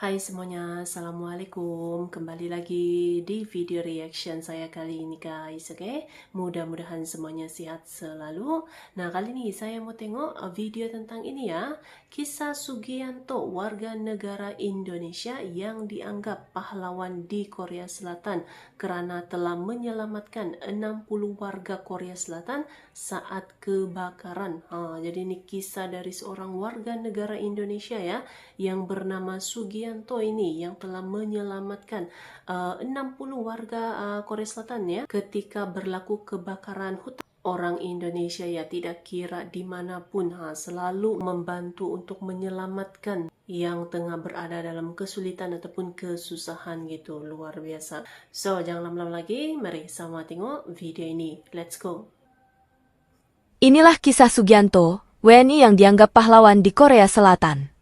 Hai semuanya, Assalamualaikum. Kembali lagi di video reaction saya kali ini guys, oke? Mudah-mudahan semuanya sehat selalu. Nah, kali ini saya mau tengok video tentang ini ya. Kisah Sugianto, warga negara Indonesia yang dianggap pahlawan di Korea Selatan karena telah menyelamatkan 60 warga Korea Selatan saat kebakaran. Jadi ini kisah dari seorang warga negara Indonesia ya, yang bernama Sugianto ini yang telah menyelamatkan 60 warga Korea Selatan ya ketika berlaku kebakaran hutan. Orang Indonesia ya tidak kira dimanapun selalu membantu untuk menyelamatkan yang tengah berada dalam kesulitan ataupun kesusahan gitu, luar biasa. So jangan lama-lama lagi, mari sama tengok video ini, let's go. Inilah kisah Sugianto, WNI yang dianggap pahlawan di Korea Selatan.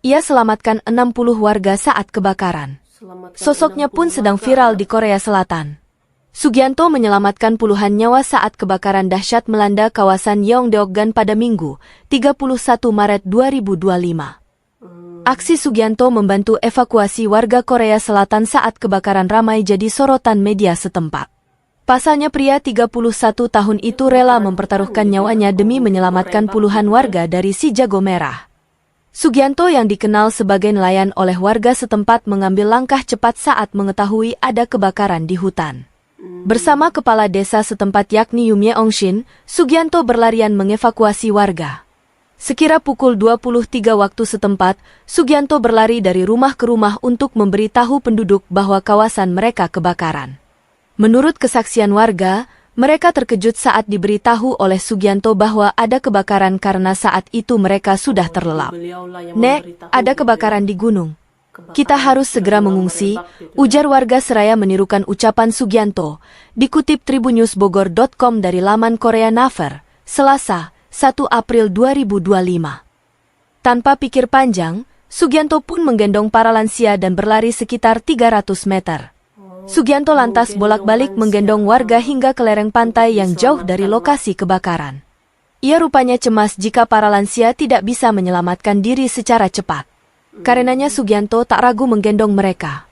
Ia selamatkan 60 warga saat kebakaran. Sosoknya pun sedang viral di Korea Selatan. Sugianto menyelamatkan puluhan nyawa saat kebakaran dahsyat melanda kawasan Yeongdeokgan pada Minggu, 31 Maret 2025. Aksi Sugianto membantu evakuasi warga Korea Selatan saat kebakaran ramai jadi sorotan media setempat. Pasalnya pria 31 tahun itu rela mempertaruhkan nyawanya demi menyelamatkan puluhan warga dari si jago merah. Sugianto yang dikenal sebagai nelayan oleh warga setempat mengambil langkah cepat saat mengetahui ada kebakaran di hutan. Bersama kepala desa setempat yakni Yum Yeong-shin, Sugianto berlarian mengevakuasi warga. Sekira pukul 23 waktu setempat, Sugianto berlari dari rumah ke rumah untuk memberitahu penduduk bahwa kawasan mereka kebakaran. Menurut kesaksian warga, mereka terkejut saat diberitahu oleh Sugianto bahwa ada kebakaran karena saat itu mereka sudah terlelap. "Nek, ada kebakaran di gunung. Kita harus segera mengungsi," ujar warga seraya menirukan ucapan Sugianto, dikutip tribunnews.bogor.com dari laman Korea Naver, Selasa, 1 April 2025. Tanpa pikir panjang, Sugianto pun menggendong para lansia dan berlari sekitar 300 meter. Sugianto lantas bolak-balik menggendong warga hingga ke lereng pantai yang jauh dari lokasi kebakaran. Ia rupanya cemas jika para lansia tidak bisa menyelamatkan diri secara cepat. Karenanya Sugianto tak ragu menggendong mereka.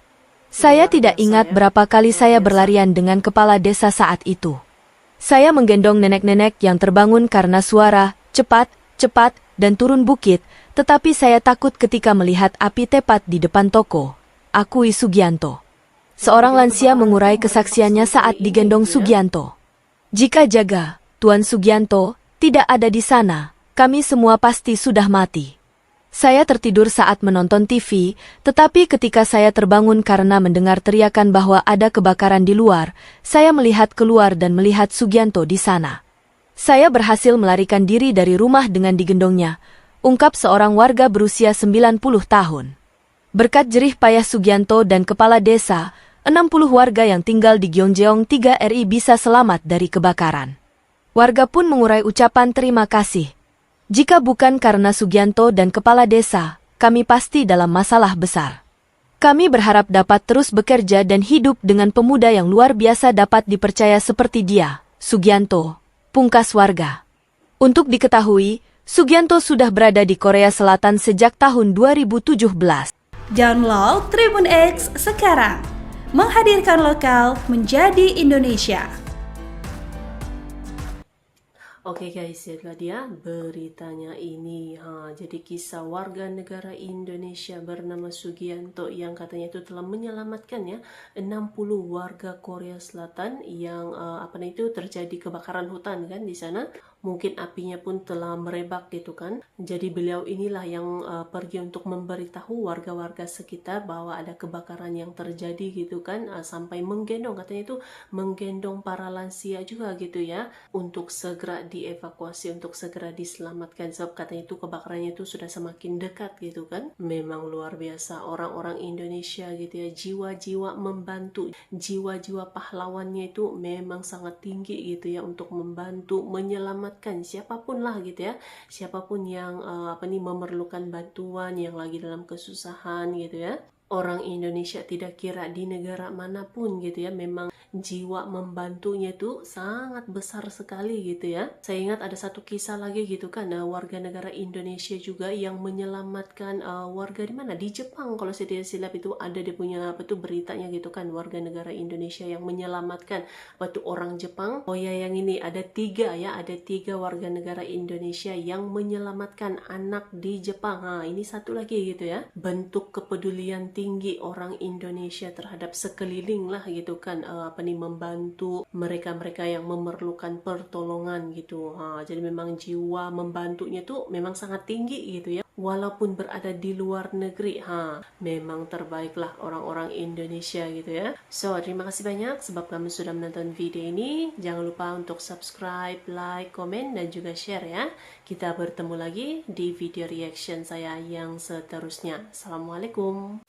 "Saya tidak ingat berapa kali saya berlarian dengan kepala desa saat itu. Saya menggendong nenek-nenek yang terbangun karena suara, cepat, cepat, dan turun bukit, tetapi saya takut ketika melihat api tepat di depan toko," akui Sugianto. Seorang lansia mengurai kesaksiannya saat digendong Sugianto. "Jika Jaga, Tuan Sugianto, tidak ada di sana, kami semua pasti sudah mati. Saya tertidur saat menonton TV, tetapi ketika saya terbangun karena mendengar teriakan bahwa ada kebakaran di luar, saya melihat keluar dan melihat Sugianto di sana. Saya berhasil melarikan diri dari rumah dengan digendongnya," ungkap seorang warga berusia 90 tahun. Berkat jerih payah Sugianto dan kepala desa, 60 warga yang tinggal di Gyeongjeong 3 RI bisa selamat dari kebakaran. Warga pun mengurai ucapan terima kasih. "Jika bukan karena Sugianto dan kepala desa, kami pasti dalam masalah besar. Kami berharap dapat terus bekerja dan hidup dengan pemuda yang luar biasa dapat dipercaya seperti dia," Sugianto, pungkas warga. Untuk diketahui, Sugianto sudah berada di Korea Selatan sejak tahun 2017. Download Tribun X sekarang, menghadirkan lokal menjadi Indonesia. Oke guys, itulah dia beritanya ini. Jadi kisah warga negara Indonesia bernama Sugianto yang katanya itu telah menyelamatkan ya 60 warga Korea Selatan yang itu terjadi kebakaran hutan kan di sana. Mungkin apinya pun telah merebak gitu kan. Jadi beliau inilah yang pergi untuk memberitahu warga-warga sekitar bahwa ada kebakaran yang terjadi gitu kan. Sampai menggendong, katanya itu menggendong para lansia juga gitu ya, untuk segera dievakuasi, untuk segera diselamatkan. Sebab katanya itu kebakarannya itu sudah semakin dekat gitu kan. Memang luar biasa orang-orang Indonesia gitu ya, jiwa-jiwa membantu, jiwa-jiwa pahlawannya itu memang sangat tinggi gitu ya, untuk membantu menyelamatkan siapapun lah gitu ya, siapapun yang memerlukan bantuan, yang lagi dalam kesusahan gitu ya. orang Indonesia tidak kira di negara manapun gitu ya, memang jiwa membantunya itu sangat besar sekali gitu ya. Saya ingat ada satu kisah lagi gitu kan, warga negara Indonesia juga yang menyelamatkan warga di mana, di Jepang kalau saya tidak silap, itu ada dia punya apa tuh beritanya gitu kan, warga negara Indonesia yang menyelamatkan orang Jepang. Oh ya, yang ini ada tiga warga negara Indonesia yang menyelamatkan anak di Jepang. Ini satu lagi gitu ya, bentuk kepedulian tinggi orang Indonesia terhadap sekeliling lah gitu kan, membantu mereka-mereka yang memerlukan pertolongan gitu. Jadi memang jiwa membantunya tuh memang sangat tinggi gitu ya, walaupun berada di luar negeri. Memang terbaiklah orang-orang Indonesia gitu ya. So, terima kasih banyak sebab kamu sudah menonton video ini. Jangan lupa untuk subscribe, like, komen, dan juga share ya. Kita bertemu lagi di video reaction saya yang seterusnya. Assalamualaikum.